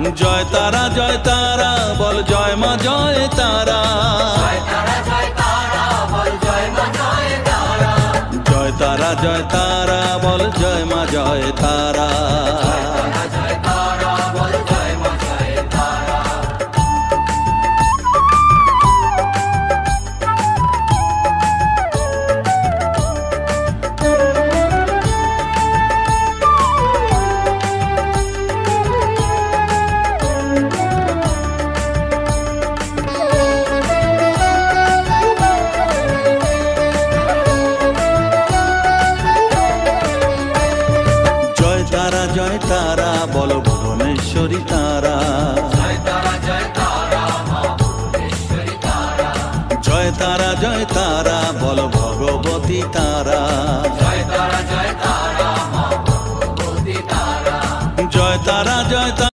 জয় তারা বল জয় মা জয় তারা। জয় তারা জয় তারা বল জয় মা জয় তারা। জয় তারা বল ভুবনেশ্বরী তারা। জয় তারা বল ভগবতী তারা। জয় তারা জয় তারা।